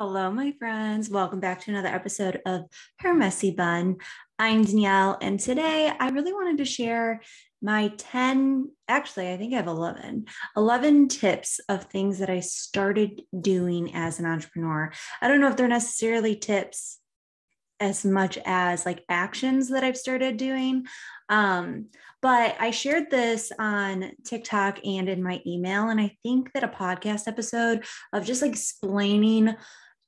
Hello, my friends. Welcome back to another episode of Her Messy Bun. I'm Danielle, and today I really wanted to share my 10, actually, I think I have 11 tips of things that I started doing as an entrepreneur. I don't know if they're necessarily tips as much as like actions that I've started doing. But I shared this on TikTok and in my email. And I think that a podcast episode of just like explaining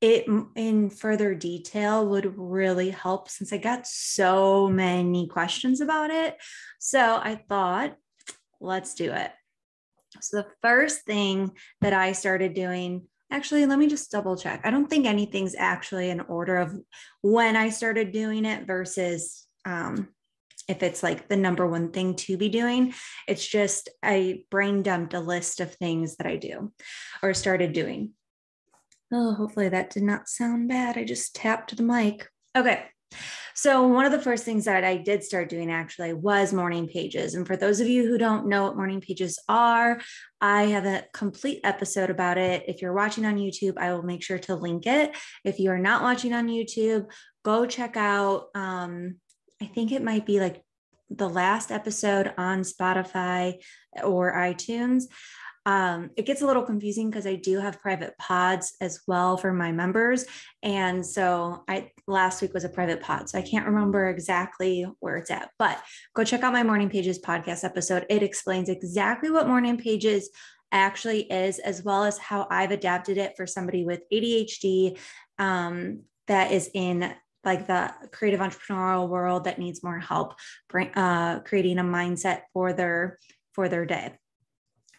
it in further detail would really help since I got so many questions about it. So I thought, let's do it. So the first thing that I started doing, actually, let me just double check. I don't think anything's actually in order of when I started doing it versus if it's like the number one thing to be doing. It's just I brain dumped a list of things that I do or started doing. Oh, hopefully that did not sound bad. I just tapped the mic. Okay. So one of the first things that I did start doing actually was morning pages. And for those of you who don't know what morning pages are, I have a complete episode about it. If you're watching on YouTube, I will make sure to link it. If you are not watching on YouTube, go check out, I think it might be like the last episode on Spotify or iTunes. It gets a little confusing because I do have private pods as well for my members. And so last week was a private pod, so I can't remember exactly where it's at, but go check out my Morning Pages podcast episode. It explains exactly what Morning Pages actually is, as well as how I've adapted it for somebody with ADHD that is in like the creative entrepreneurial world that needs more help creating a mindset for their day.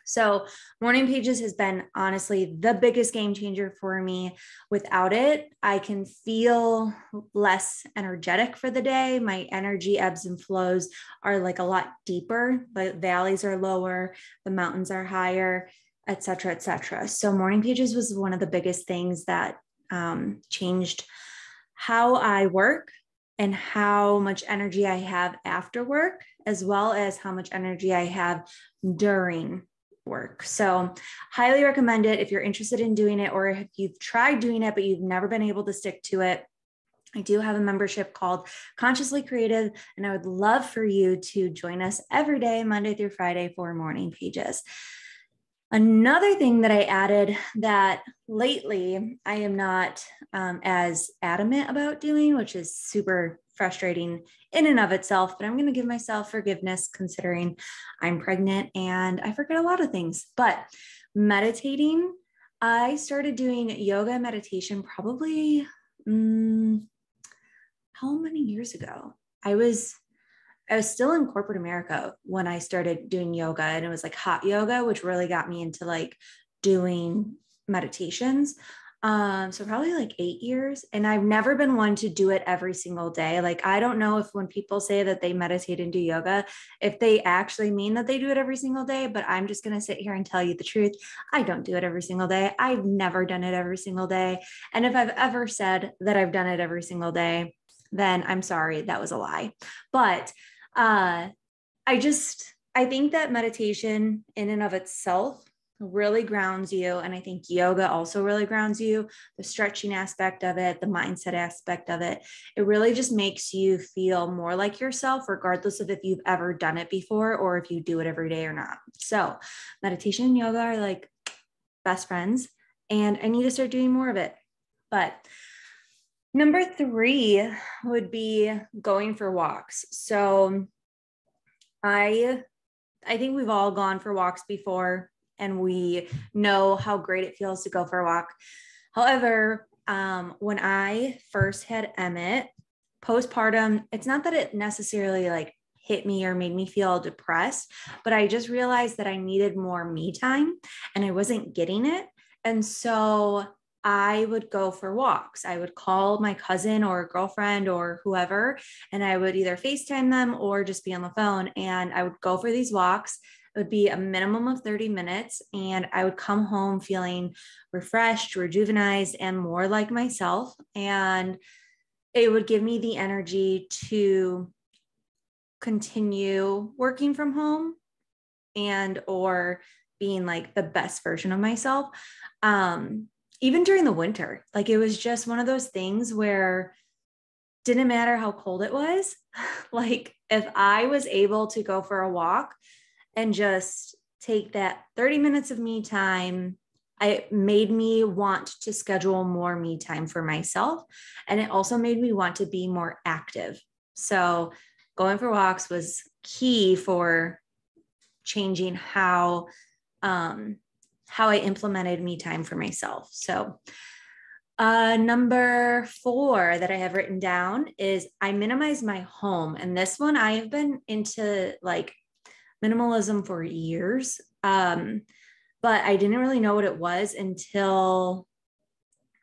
So morning pages has been honestly the biggest game changer for me. Without it, I can feel less energetic for the day. My energy ebbs and flows are like a lot deeper. The valleys are lower, the mountains are higher, et cetera, et cetera. So morning pages was one of the biggest things that changed how I work and how much energy I have after work, as well as how much energy I have during work. So highly recommend it if you're interested in doing it, or if you've tried doing it, but you've never been able to stick to it. I do have a membership called Consciously Creative, and I would love for you to join us every day, Monday through Friday, for morning pages. Another thing that I added that lately I am not as adamant about doing, which is super frustrating in and of itself, but I'm going to give myself forgiveness considering I'm pregnant and I forget a lot of things. But meditating, I started doing yoga and meditation probably, how many years ago? I was still in corporate America when I started doing yoga, and it was like hot yoga, which really got me into like doing meditations. So probably like 8 years. And I've never been one to do it every single day. Like, I don't know if when people say that they meditate and do yoga, if they actually mean that they do it every single day, but I'm just going to sit here and tell you the truth. I don't do it every single day. I've never done it every single day. And if I've ever said that I've done it every single day, then I'm sorry, that was a lie. But I think that meditation in and of itself really grounds you. And I think yoga also really grounds you. The stretching aspect of it, the mindset aspect of it, it really just makes you feel more like yourself, regardless of if you've ever done it before or if you do it every day or not. So meditation and yoga are like best friends, and I need to start doing more of it. But number 3 would be going for walks. So I think we've all gone for walks before, and we know how great it feels to go for a walk. However, when I first had Emmett, postpartum, it's not that it necessarily like hit me or made me feel depressed, but I just realized that I needed more me time and I wasn't getting it. And so I would go for walks. I would call my cousin or girlfriend or whoever, and I would either FaceTime them or just be on the phone. And I would go for these walks. It would be a minimum of 30 minutes. And I would come home feeling refreshed, rejuvenated, and more like myself. And it would give me the energy to continue working from home and or being like the best version of myself. even during the winter, like it was just one of those things where didn't matter how cold it was. Like if I was able to go for a walk and just take that 30 minutes of me time, it made me want to schedule more me time for myself. And it also made me want to be more active. So going for walks was key for changing how I implemented me time for myself. So number 4 that I have written down is I minimize my home. And this one, I have been into like minimalism for years. But I didn't really know what it was until,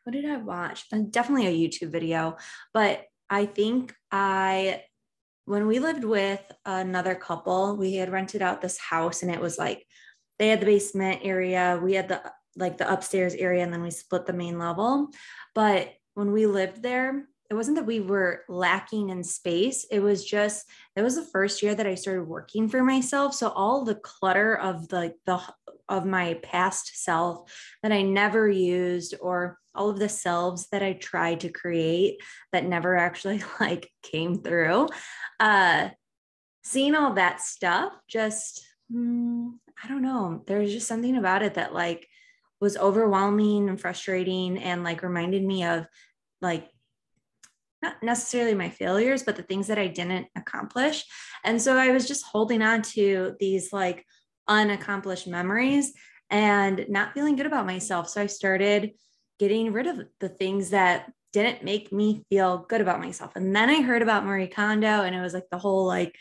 what did I watch? Definitely a YouTube video, but I think when we lived with another couple, we had rented out this house and it was like, they had the basement area, we had the upstairs area, and then we split the main level. But when we lived there, it wasn't that we were lacking in space. It was the first year that I started working for myself. So all the clutter of of my past self that I never used, or all of the selves that I tried to create that never actually like came through, seeing all that stuff, just, I don't know. There's just something about it that like was overwhelming and frustrating and like reminded me of like, not necessarily my failures, but the things that I didn't accomplish. And so I was just holding on to these like unaccomplished memories and not feeling good about myself. So I started getting rid of the things that didn't make me feel good about myself. And then I heard about Marie Kondo, and it was like the whole like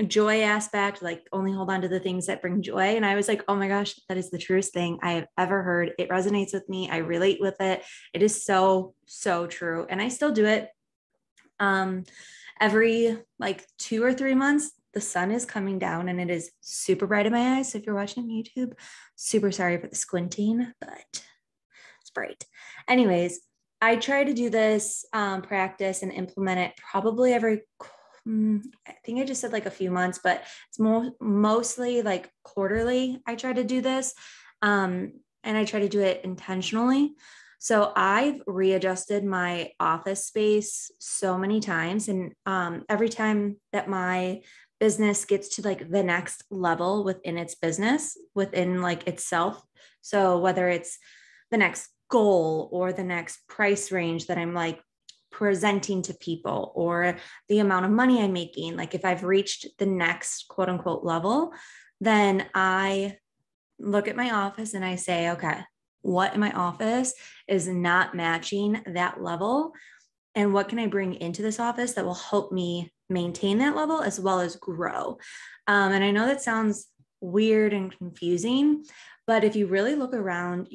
joy aspect, like only hold on to the things that bring joy. And I was like, oh my gosh, that is the truest thing I have ever heard. It resonates with me. I relate with it. It is so, so true. And I still do it. Every like 2 or 3 months, the sun is coming down and it is super bright in my eyes. So if you're watching on YouTube, super sorry for the squinting, but it's bright. Anyways, I try to do this practice and implement it probably every, I think I just said like a few months, but it's mostly like quarterly. I try to do this, and I try to do it intentionally. So I've readjusted my office space so many times. And every time that my business gets to like the next level within its business, within like itself. So whether it's the next goal or the next price range that I'm like presenting to people, or the amount of money I'm making, like if I've reached the next quote unquote level, then I look at my office and I say, okay, what in my office is not matching that level? And what can I bring into this office that will help me maintain that level as well as grow? And I know that sounds weird and confusing, but if you really look around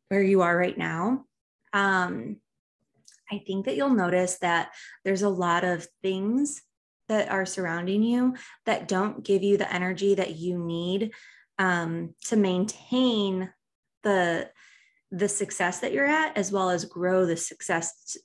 where you are right now, I think that you'll notice that there's a lot of things that are surrounding you that don't give you the energy that you need to maintain the success that you're at, as well as grow the success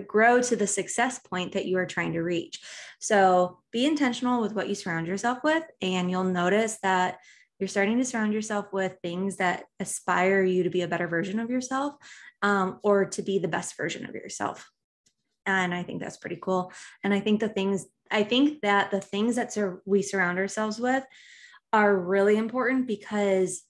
grow to the success point that you are trying to reach. So be intentional with what you surround yourself with, and you'll notice that you're starting to surround yourself with things that aspire you to be a better version of yourself, or to be the best version of yourself. And I think that's pretty cool. And I think that the things that we surround ourselves with are really important, because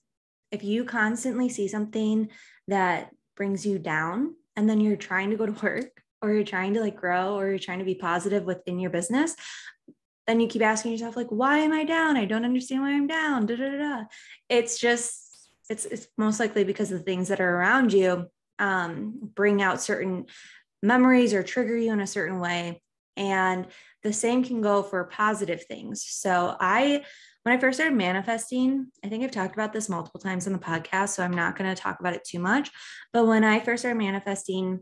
if you constantly see something that brings you down, and then you're trying to go to work, or you're trying to like grow, or you're trying to be positive within your business, then you keep asking yourself like, why am I down? I don't understand why I'm down. Da, da, da, da. It's most likely because the things that are around you bring out certain memories or trigger you in a certain way. And the same can go for positive things. So when I first started manifesting, I think I've talked about this multiple times on the podcast, so I'm not going to talk about it too much. But when I first started manifesting,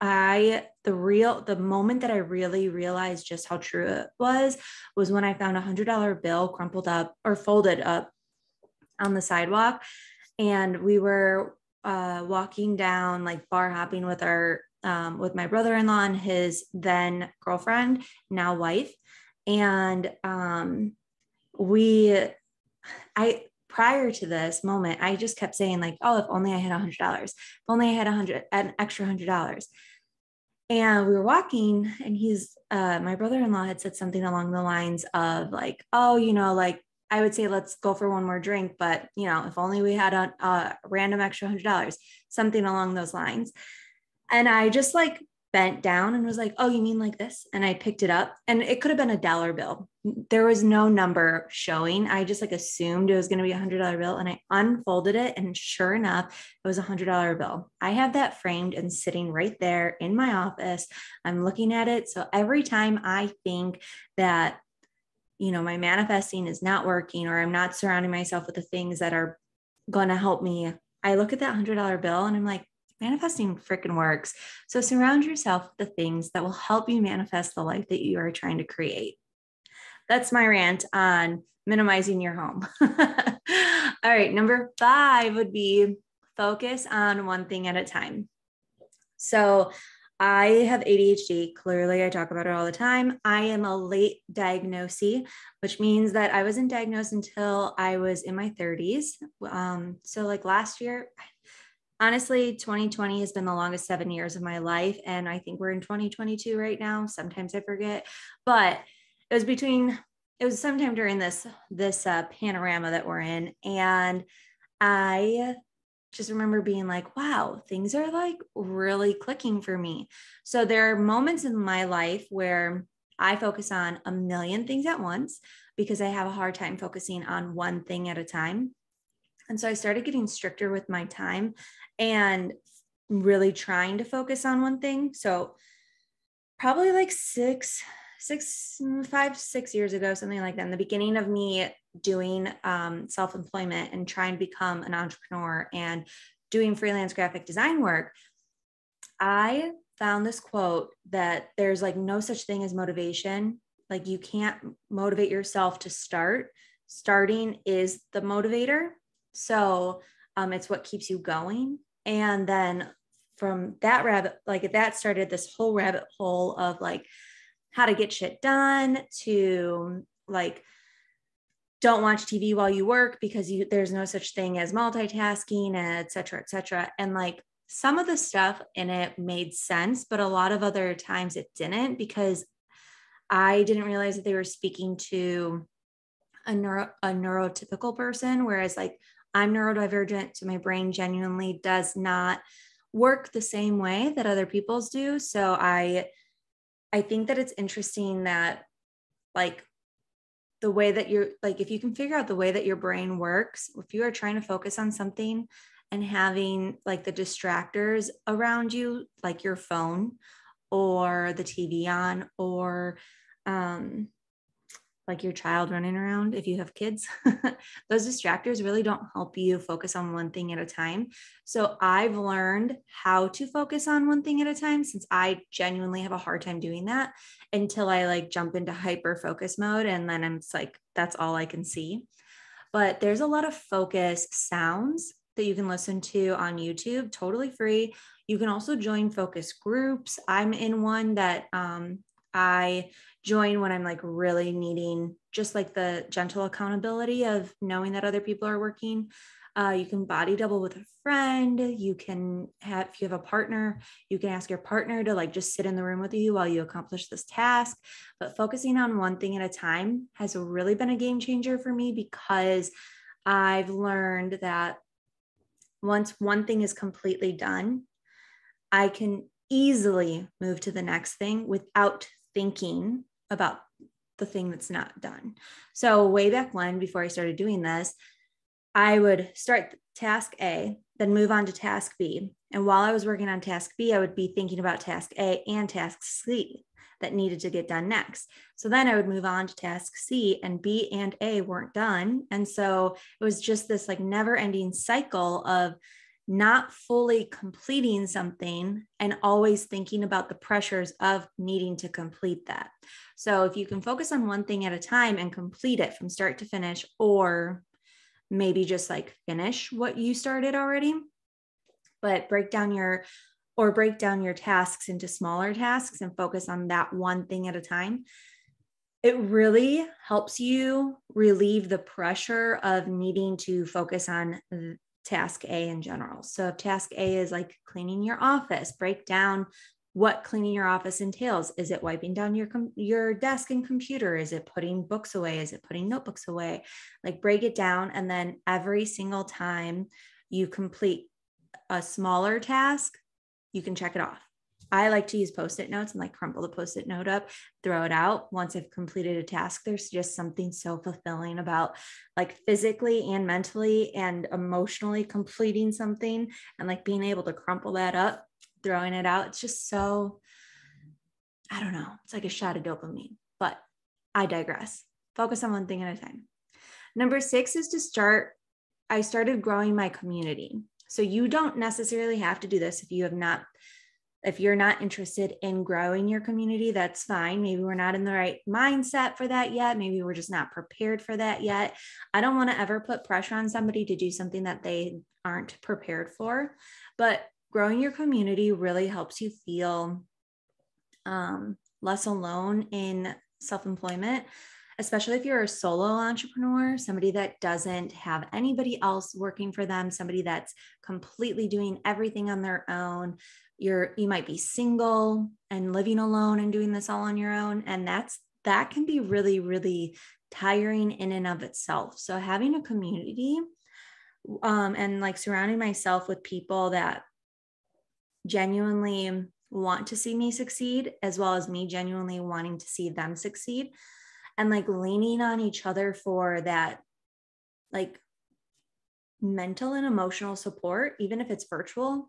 the moment that I really realized just how true it was when I found $100 bill crumpled up or folded up on the sidewalk. And we were walking down, like bar hopping with with my brother-in-law and his then girlfriend, now wife. And prior to this moment, I just kept saying like, oh, if only I had $100, if only I had an extra $100. And we were walking and my brother-in-law had said something along the lines of like, oh, like I would say, let's go for one more drink, but if only we had a random extra $100, something along those lines. And I just like bent down and was like, oh, you mean like this? And I picked it up and it could have been a dollar bill. There was no number showing. I just like assumed it was going to be $100 bill. And I unfolded it. And sure enough, it was $100 bill. I have that framed and sitting right there in my office. I'm looking at it. So every time I think that, my manifesting is not working or I'm not surrounding myself with the things that are going to help me, I look at that $100 bill and I'm like, manifesting freaking works. So surround yourself with the things that will help you manifest the life that you are trying to create. That's my rant on minimizing your home. All right. Number 5 would be focus on one thing at a time. So I have ADHD. Clearly, I talk about it all the time. I am a late diagnosee, which means that I wasn't diagnosed until I was in my 30s. So like last year, honestly, 2020 has been the longest 7 years of my life. And I think we're in 2022 right now. Sometimes I forget, but it was sometime during this panorama that we're in. And I just remember being like, wow, things are like really clicking for me. So there are moments in my life where I focus on a million things at once because I have a hard time focusing on one thing at a time. And so I started getting stricter with my time and really trying to focus on one thing. So probably like 6 years ago, something like that, in the beginning of me doing self-employment and trying to become an entrepreneur and doing freelance graphic design work, I found this quote that there's like no such thing as motivation. Like you can't motivate yourself to start. Starting is the motivator. So it's what keeps you going. And then from that that started this whole rabbit hole of like how to get shit done to like, don't watch TV while you work because there's no such thing as multitasking, et cetera, et cetera. And like some of the stuff in it made sense, but a lot of other times it didn't because I didn't realize that they were speaking to a neurotypical person, whereas like I'm neurodivergent, so my brain genuinely does not work the same way that other people's do. So I think that it's interesting that like the way that you're like, if you can figure out the way that your brain works, if you are trying to focus on something and having like the distractors around you, like your phone or the TV on, or like your child running around, if you have kids, those distractors really don't help you focus on one thing at a time. So I've learned how to focus on one thing at a time, since I genuinely have a hard time doing that until I like jump into hyper focus mode. And then I'm like, that's all I can see. But there's a lot of focus sounds that you can listen to on YouTube, totally free. You can also join focus groups. I'm in one that I join when I'm like really needing just like the gentle accountability of knowing that other people are working. You can body double with a friend. You can have, if you have a partner, you can ask your partner to like just sit in the room with you while you accomplish this task. But focusing on one thing at a time has really been a game changer for me, because I've learned that once one thing is completely done, I can easily move to the next thing without thinking about the thing that's not done. So way back when, before I started doing this, I would start task A, then move on to task B. And while I was working on task B, I would be thinking about task A and task C that needed to get done next. So then I would move on to task C, and B and A weren't done. And so it was just this like never ending cycle of not fully completing something and always thinking about the pressures of needing to complete that. So if you can focus on one thing at a time and complete it from start to finish, or maybe just like finish what you started already, but break down your tasks into smaller tasks and focus on that one thing at a time, it really helps you relieve the pressure of needing to focus on task A in general. So if task A is like cleaning your office, break down what cleaning your office entails. Is it wiping down your desk and computer? Is it putting books away? Is it putting notebooks away? Like break it down. And then every single time you complete a smaller task, you can check it off. I like to use Post-it notes and like crumple the Post-it note up, throw it out. Once I've completed a task, there's just something so fulfilling about like physically and mentally and emotionally completing something and like being able to crumple that up, throwing it out. It's just so, I don't know. It's like a shot of dopamine, but I digress. Focus on one thing at a time. Number 6 is I started growing my community. So you don't necessarily have to do this if you're not interested in growing your community. That's fine. Maybe we're not in the right mindset for that yet. Maybe we're just not prepared for that yet. I don't want to ever put pressure on somebody to do something that they aren't prepared for, but growing your community really helps you feel less alone in self-employment, especially if you're a solo entrepreneur, somebody that doesn't have anybody else working for them, somebody that's completely doing everything on their own. You might be single and living alone and doing this all on your own. And that can be really, really tiring in and of itself. So having a community and like surrounding myself with people that genuinely want to see me succeed, as well as me genuinely wanting to see them succeed, and like leaning on each other for that like mental and emotional support, even if it's virtual,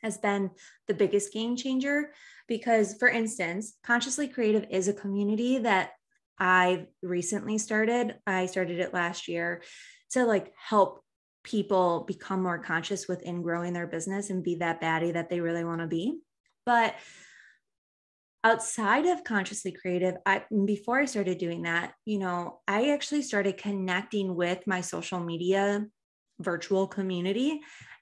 has been the biggest game changer. Because for instance, Consciously Creative is a community that I've recently started. I started it last year to like help people become more conscious within growing their business and be that baddie that they really want to be. But outside of Consciously Creative, before I started doing that, I actually started connecting with my social media virtual community.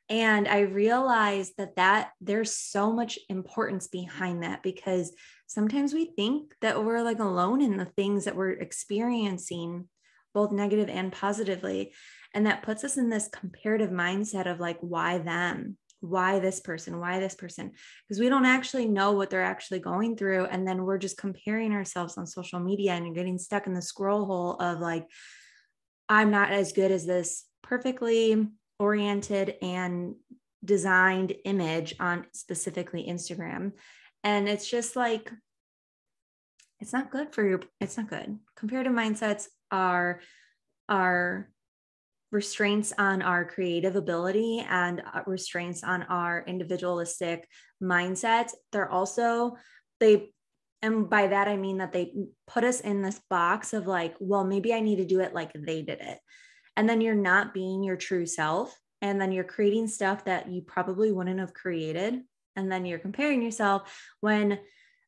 And I realized that there's so much importance behind that, because sometimes we think that we're like alone in the things that we're experiencing, both negative and positively. And that puts us in this comparative mindset of like, why them? Why this person? Why this person? Because we don't actually know what they're actually going through. And then we're just comparing ourselves on social media, and you're getting stuck in the scroll hole of like, I'm not as good as this perfectly oriented and designed image on specifically Instagram. And it's just like, it's not good it's not good. Comparative mindsets are restraints on our creative ability and restraints on our individualistic mindset. And by that, I mean that they put us in this box of like, well, maybe I need to do it like they did it. And then you're not being your true self. And then you're creating stuff that you probably wouldn't have created. And then you're comparing yourself when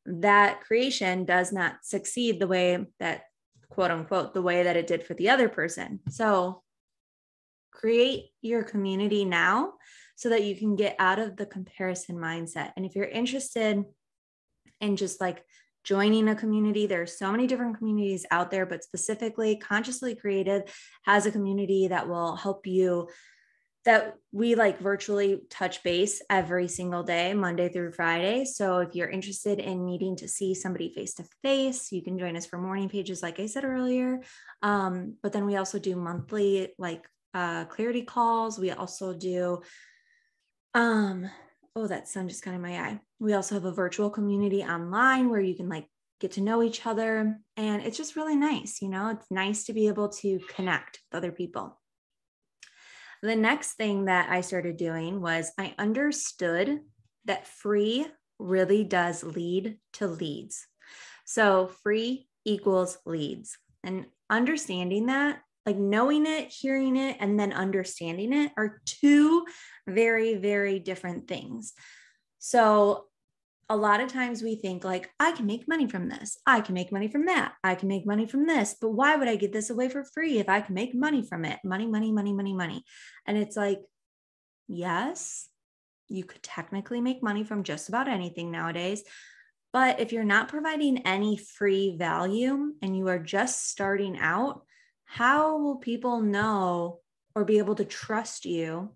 that creation does not succeed the way that, quote unquote, the way that it did for the other person. So create your community now so that you can get out of the comparison mindset. And if you're interested in just like joining a community, there's so many different communities out there, but specifically Consciously Creative has a community that will help you, that we like virtually touch base every single day, Monday through Friday. So if you're interested in needing to see somebody face to face, you can join us for morning pages, like I said earlier. But then we also do monthly like clarity calls. We also do, oh, that sun just got in my eye. We also have a virtual community online where you can like get to know each other. And it's just really nice. It's nice to be able to connect with other people. The next thing that I started doing was I understood that free really does lead to leads. So free equals leads. And understanding that, like knowing it, hearing it, and then understanding it are two very, very different things. So a lot of times we think like, I can make money from this. I can make money from that. I can make money from this, but why would I give this away for free if I can make money from it? Money, money, money, money, money. And it's like, yes, you could technically make money from just about anything nowadays, But if you're not providing any free value and you are just starting out, how will people know or be able to trust you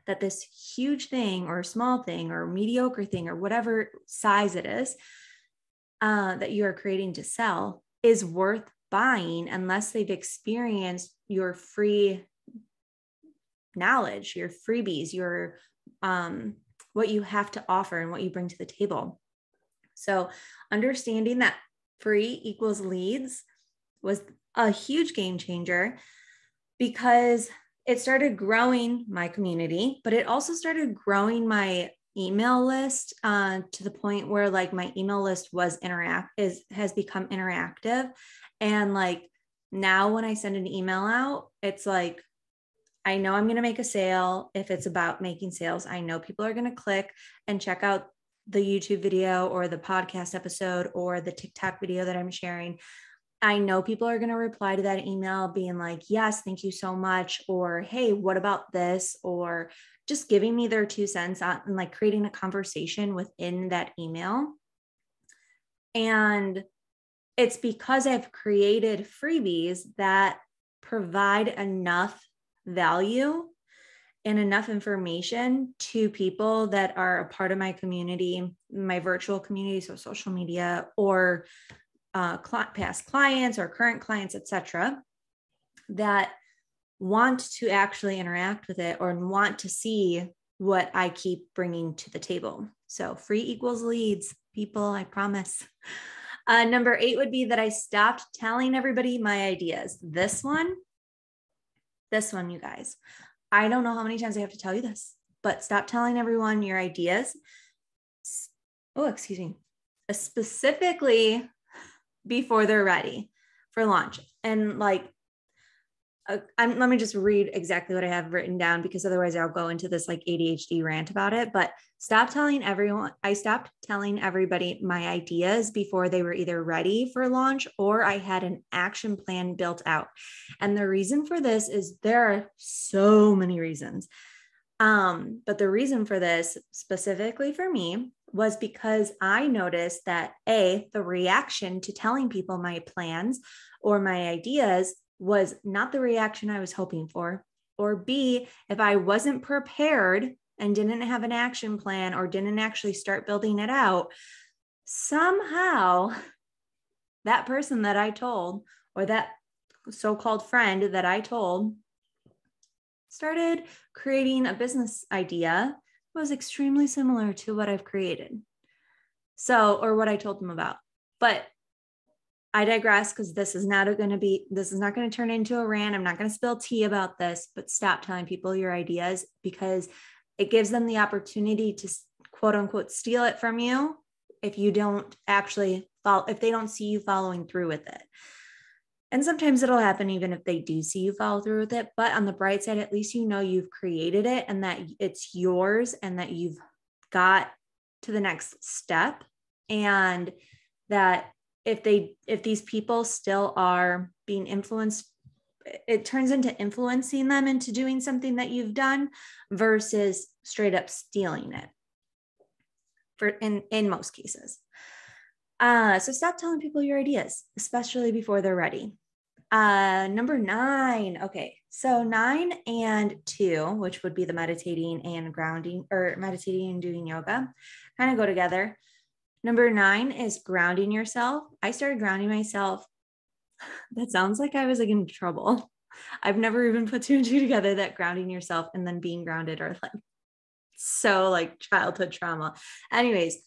that this huge thing or small thing or mediocre thing or whatever size it is that you are creating to sell is worth buying unless they've experienced your free knowledge, your freebies, your what you have to offer and what you bring to the table. So understanding that free equals leads was a huge game changer because it started growing my community, but it also started growing my email list to the point where like my email list has become interactive. And like now when I send an email out, it's like, I know I'm going to make a sale. If it's about making sales, I know people are going to click and check out the YouTube video or the podcast episode or the TikTok video that I'm sharing. I know people are going to reply to that email being like, yes, thank you so much. Or, hey, what about this? Or just giving me their 2 cents on, and like creating a conversation within that email. And it's because I've created freebies that provide enough value and enough information to people that are a part of my community, my virtual community, so social media, or past clients or current clients, etc., that want to actually interact with it or want to see what I keep bringing to the table. So free equals leads, people, I promise. Number 8 would be that I stopped telling everybody my ideas. This one, you guys, I don't know how many times I have to tell you this, but stop telling everyone your ideas. Oh, excuse me. Specifically before they're ready for launch. And like, let me just read exactly what I have written down because otherwise I'll go into this like ADHD rant about it. But I stopped telling everybody my ideas before they were either ready for launch or I had an action plan built out. And the reason for this is there are so many reasons. But the reason for this specifically for me was because I noticed that the reaction to telling people my plans or my ideas was not the reaction I was hoping for, or B, if I wasn't prepared and didn't have an action plan or didn't actually start building it out, somehow that person that I told, or that so-called friend that I told, started creating a business idea that was extremely similar to what I've created. Or what I told them about. But I digress because this is not going to turn into a rant. I'm not going to spill tea about this, but stop telling people your ideas because it gives them the opportunity to quote unquote steal it from you if you don't actually if they don't see you following through with it. And sometimes it'll happen even if they do see you follow through with it. But on the bright side, at least you know you've created it and that it's yours and that you've got to the next step. And that if these people still are being influenced, it turns into influencing them into doing something that you've done versus straight up stealing it in most cases. So stop telling people your ideas, especially before they're ready. Number 9. Okay. So 9 and 2, which would be the meditating and grounding, or meditating and doing yoga, kind of go together. Number 9 is grounding yourself. I started grounding myself. That sounds like I was like in trouble. I've never even put 2 and 2 together that grounding yourself and then being grounded are like so like childhood trauma. Anyways,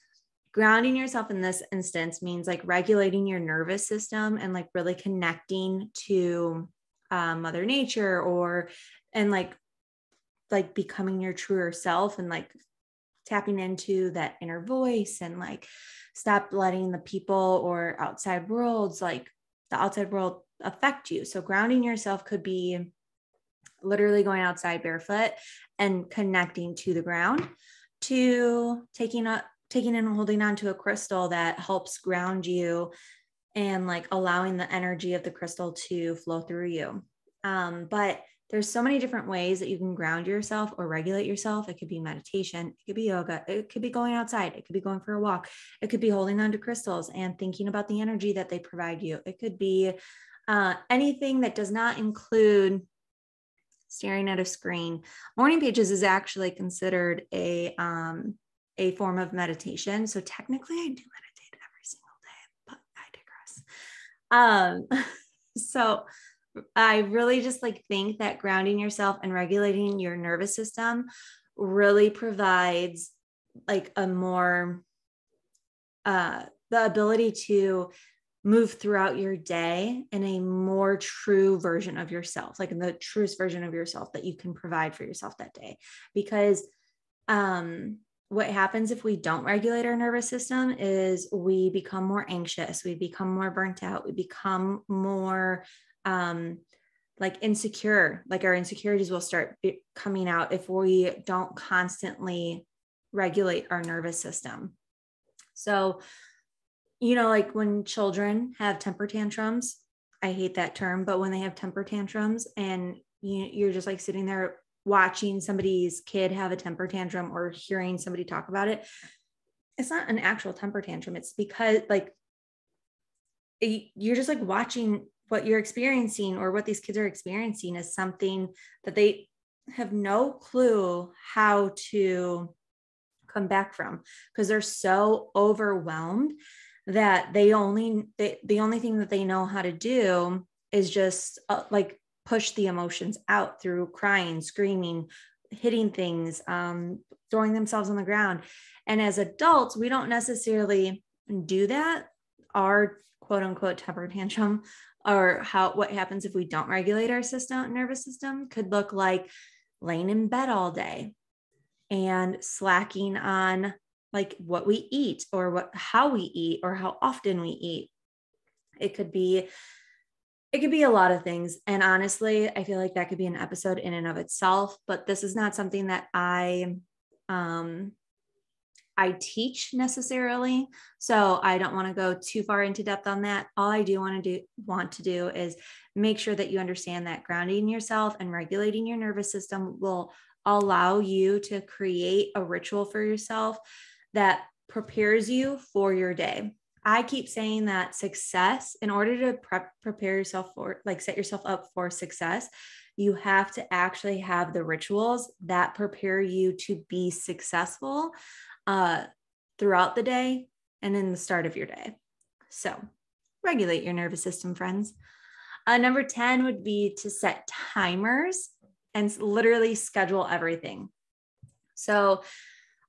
grounding yourself in this instance means like regulating your nervous system and like really connecting to Mother Nature and like becoming your truer self and like tapping into that inner voice and like stop letting the people or outside worlds, like the outside world, affect you. So grounding yourself could be literally going outside barefoot and connecting to the ground, to taking and holding on to a crystal that helps ground you and like allowing the energy of the crystal to flow through you. But there's so many different ways that you can ground yourself or regulate yourself. It could be meditation, it could be yoga, it could be going outside, it could be going for a walk, it could be holding on to crystals and thinking about the energy that they provide you. It could be anything that does not include staring at a screen. Morning pages is actually considered a form of meditation. So technically I do meditate every single day, but I digress. So I really just like think that grounding yourself and regulating your nervous system really provides like a more, the ability to move throughout your day in a more true version of yourself, like in the truest version of yourself that you can provide for yourself that day. Because, what happens if we don't regulate our nervous system is we become more anxious, we become more burnt out, we become more like insecure, like our insecurities will start coming out if we don't constantly regulate our nervous system. So, like when children have temper tantrums, I hate that term, but when they have temper tantrums and you're just like sitting there watching somebody's kid have a temper tantrum or hearing somebody talk about it, it's not an actual temper tantrum. It's because like you're just like watching what you're experiencing or what these kids are experiencing is something that they have no clue how to come back from, because they're so overwhelmed that the only thing that they know how to do is just like push the emotions out through crying, screaming, hitting things, throwing themselves on the ground. And as adults, we don't necessarily do that. Our quote unquote temper tantrum, or what happens if we don't regulate our nervous system, could look like laying in bed all day and slacking on like what we eat or how we eat or how often we eat. It could be a lot of things. And honestly, I feel like that could be an episode in and of itself, but this is not something that I teach necessarily. So I don't want to go too far into depth on that. All I do want to do is make sure that you understand that grounding yourself and regulating your nervous system will allow you to create a ritual for yourself that prepares you for your day. I keep saying that success, in order to prepare yourself for, like, set yourself up for success, you have to actually have the rituals that prepare you to be successful throughout the day and in the start of your day. So regulate your nervous system, friends. Number 10 would be to set timers and literally schedule everything. So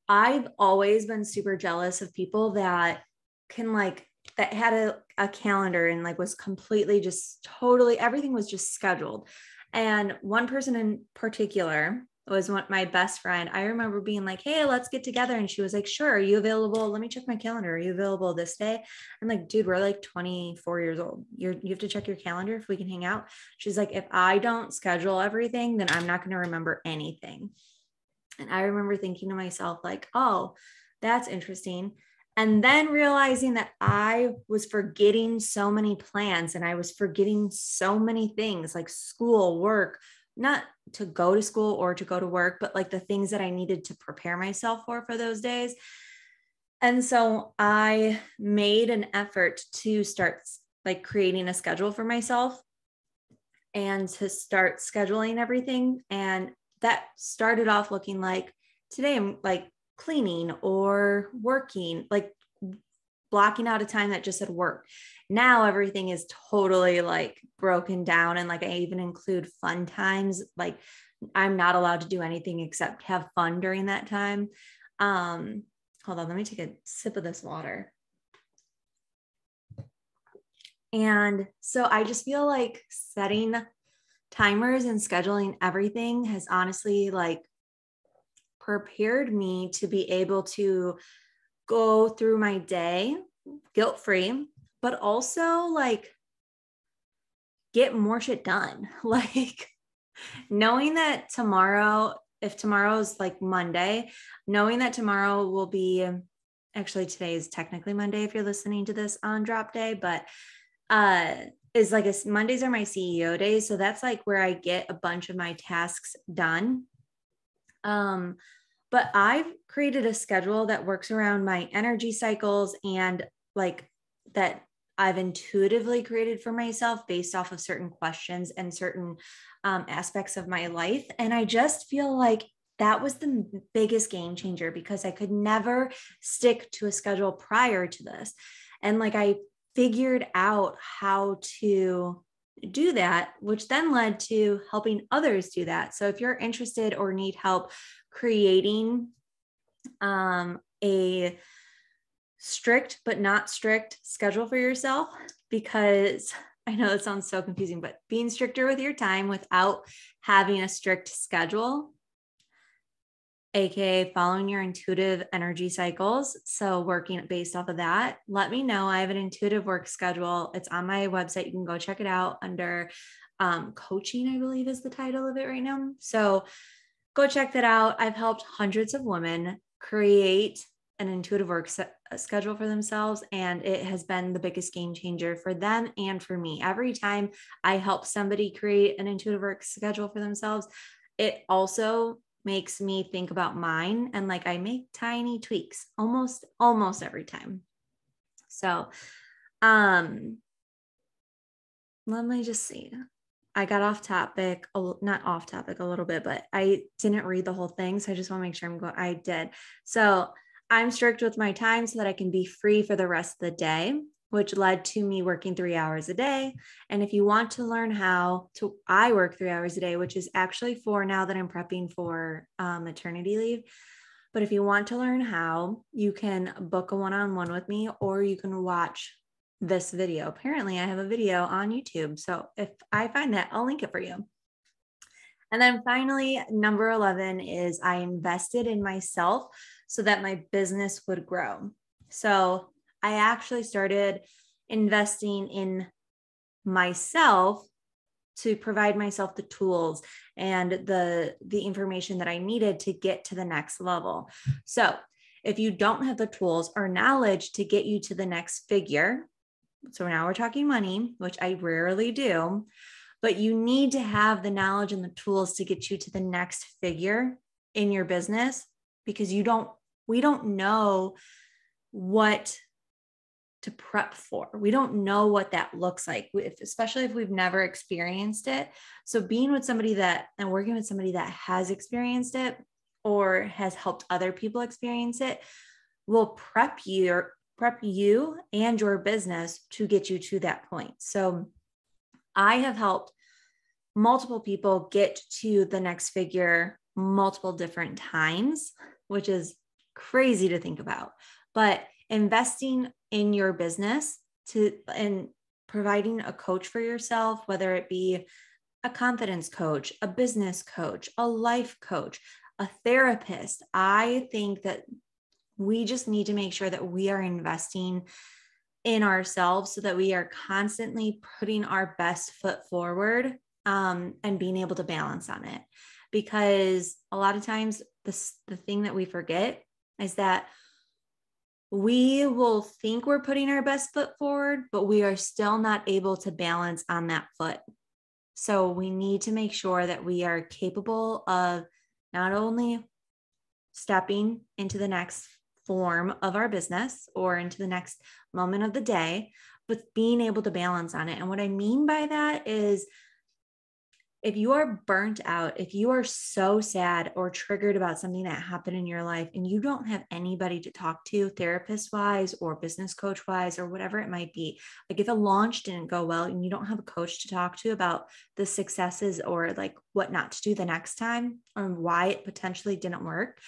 I've always been super jealous of people that that had a calendar and like was completely just totally, everything was just scheduled. And one person in particular was my best friend. I remember being like, hey, let's get together. And she was like, sure. Are you available? Let me check my calendar. Are you available this day? I'm like, dude, we're like 24 years old. You have to check your calendar if we can hang out. She's like, if I don't schedule everything, then I'm not going to remember anything. And I remember thinking to myself like, oh, that's interesting. And then realizing that I was forgetting so many plans and I was forgetting so many things like school, work, not to go to school or to go to work, but like the things that I needed to prepare myself for those days. And so I made an effort to start like creating a schedule for myself and to start scheduling everything. And that started off looking like today I'm like cleaning or working, like blocking out a time that just said work. Now everything is totally like broken down. And like I even include fun times. Like I'm not allowed to do anything except have fun during that time. Hold on, let me take a sip of this water. And so I just feel like setting timers and scheduling everything has honestly like prepared me to be able to go through my day guilt-free, but also like get more shit done. Like knowing that tomorrow, if tomorrow's like Monday, knowing that tomorrow will be, actually today is technically Monday if you're listening to this on drop day, but is like Mondays are my CEO days. So that's like where I get a bunch of my tasks done. But I've created a schedule that works around my energy cycles and like that I've intuitively created for myself based off of certain questions and certain aspects of my life. And I just feel like that was the biggest game changer because I could never stick to a schedule prior to this. And like I figured out how to do that, which then led to helping others do that. So if you're interested or need help creating a strict but not strict schedule for yourself, because I know it sounds so confusing, but being stricter with your time without having a strict schedule, aka following your intuitive energy cycles. So working based off of that, let me know. I have an intuitive work schedule. It's on my website. You can go check it out under coaching, I believe is the title of it right now. So go check that out. I've helped hundreds of women create an intuitive work schedule for themselves, and it has been the biggest game changer for them and for me. Every time I help somebody create an intuitive work schedule for themselves, it also makes me think about mine, and like I make tiny tweaks almost every time. So let me just see. I got off topic, not off topic a little bit, but I didn't read the whole thing. So I just want to make sure I did. So I'm strict with my time so that I can be free for the rest of the day, which led to me working 3 hours a day. And if you want to learn I work 3 hours a day, which is actually 4 now that I'm prepping for maternity leave. But if you want to learn how, you can book a one-on-one with me, or you can watch this video. Apparently I have a video on YouTube. So if I find that, I'll link it for you. And then finally, number 11 is I invested in myself so that my business would grow. So I actually started investing in myself to provide myself the tools and the information that I needed to get to the next level. So if you don't have the tools or knowledge to get you to the next figure, so now we're talking money, which I rarely do, but you need to have the knowledge and the tools to get you to the next figure in your business, because we don't know what to prep for. We don't know what that looks like, especially if we've never experienced it. So being with somebody and working with somebody that has experienced it or has helped other people experience it will prep you and your business to get you to that point. So I have helped multiple people get to the next figure multiple different times, which is crazy to think about. But investing in your business and providing a coach for yourself, whether it be a confidence coach, a business coach, a life coach, a therapist, I think that we just need to make sure that we are investing in ourselves so that we are constantly putting our best foot forward and being able to balance on it. Because a lot of times the thing that we forget is that we will think we're putting our best foot forward, but we are still not able to balance on that foot. So we need to make sure that we are capable of not only stepping into the next form of our business or into the next moment of the day, but being able to balance on it. And what I mean by that is, if you are burnt out, if you are so sad or triggered about something that happened in your life and you don't have anybody to talk to, therapist wise or business coach wise or whatever it might be, like if a launch didn't go well and you don't have a coach to talk to about the successes or like what not to do the next time or why it potentially didn't work,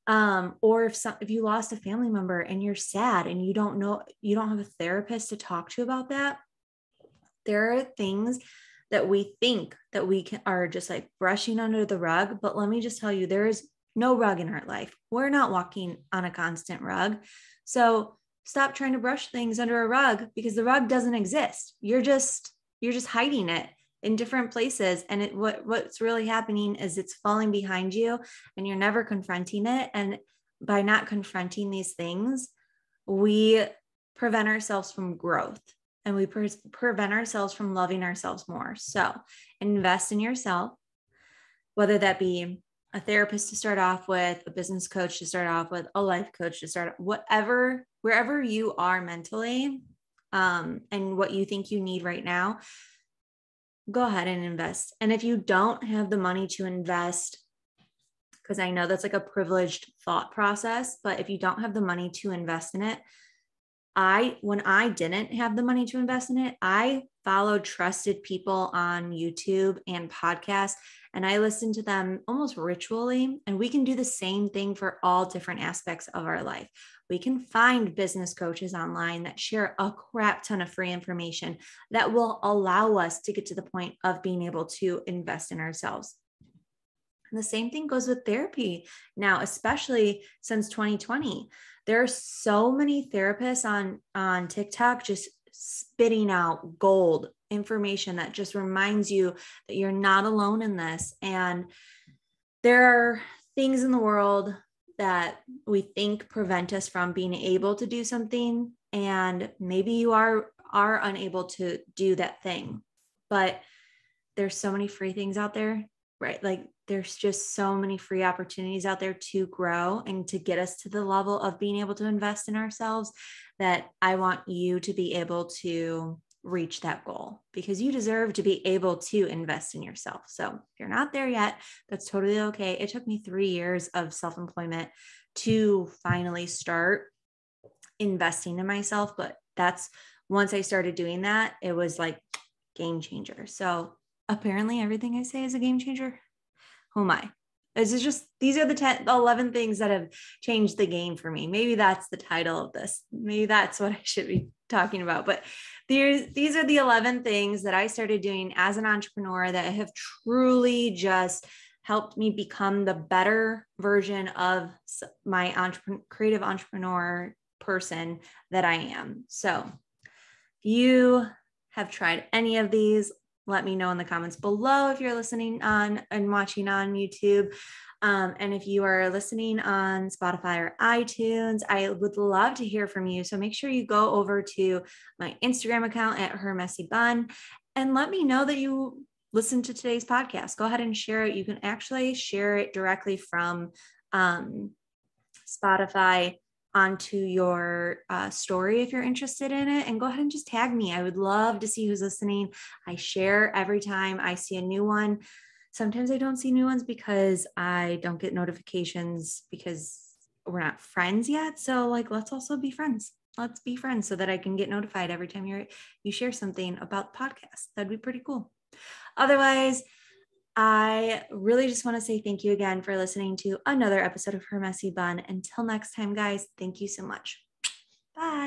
or if you lost a family member and you're sad and you don't have a therapist to talk to about that, there are things that we think that are just like brushing under the rug. But let me just tell you, there is no rug in our life. We're not walking on a constant rug. So stop trying to brush things under a rug, because the rug doesn't exist. You're just hiding it in different places. And what's really happening is it's falling behind you and you're never confronting it. And by not confronting these things, we prevent ourselves from growth. and we prevent ourselves from loving ourselves more. So invest in yourself, whether that be a therapist to start off with, a business coach to start off with, a life coach to start, whatever, wherever you are mentally, and what you think you need right now, go ahead and invest. And if you don't have the money to invest, because I know that's like a privileged thought process, but if you don't have the money to invest in it, when I didn't have the money to invest in it, I followed trusted people on YouTube and podcasts, and I listened to them almost ritually. And we can do the same thing for all different aspects of our life. We can find business coaches online that share a crap ton of free information that will allow us to get to the point of being able to invest in ourselves. And the same thing goes with therapy now, especially since 2020. There are so many therapists on TikTok just spitting out gold information that just reminds you that you're not alone in this. And there are things in the world that we think prevent us from being able to do something. And maybe you are unable to do that thing, but there's so many free things out there, right? Like there's just so many free opportunities out there to grow and to get us to the level of being able to invest in ourselves, that I want you to be able to reach that goal, because you deserve to be able to invest in yourself. So if you're not there yet, that's totally okay. It took me 3 years of self-employment to finally start investing in myself. But that's, once I started doing that, it was like game changer. So apparently everything I say is a game changer. Who am I? This is just, these are the 11 things that have changed the game for me. Maybe that's the title of this. Maybe that's what I should be talking about. But these are the 11 things that I started doing as an entrepreneur that have truly just helped me become the better version of my creative entrepreneur person that I am. So if you have tried any of these, let me know in the comments below if you're listening on and watching on YouTube. And if you are listening on Spotify or iTunes, I would love to hear from you. So make sure you go over to my Instagram account at Her Messy Bun and let me know that you listened to today's podcast. Go ahead and share it. You can actually share it directly from Spotify onto your story if you're interested in it, and go ahead and just tag me. I would love to see who's listening. I share every time I see a new one. Sometimes I don't see new ones because I don't get notifications because we're not friends yet. So like, let's also be friends. Let's be friends so that I can get notified every time you share something about the podcast. That'd be pretty cool. Otherwise, I really just want to say thank you again for listening to another episode of Her Messy Bun. Until next time, guys, thank you so much. Bye.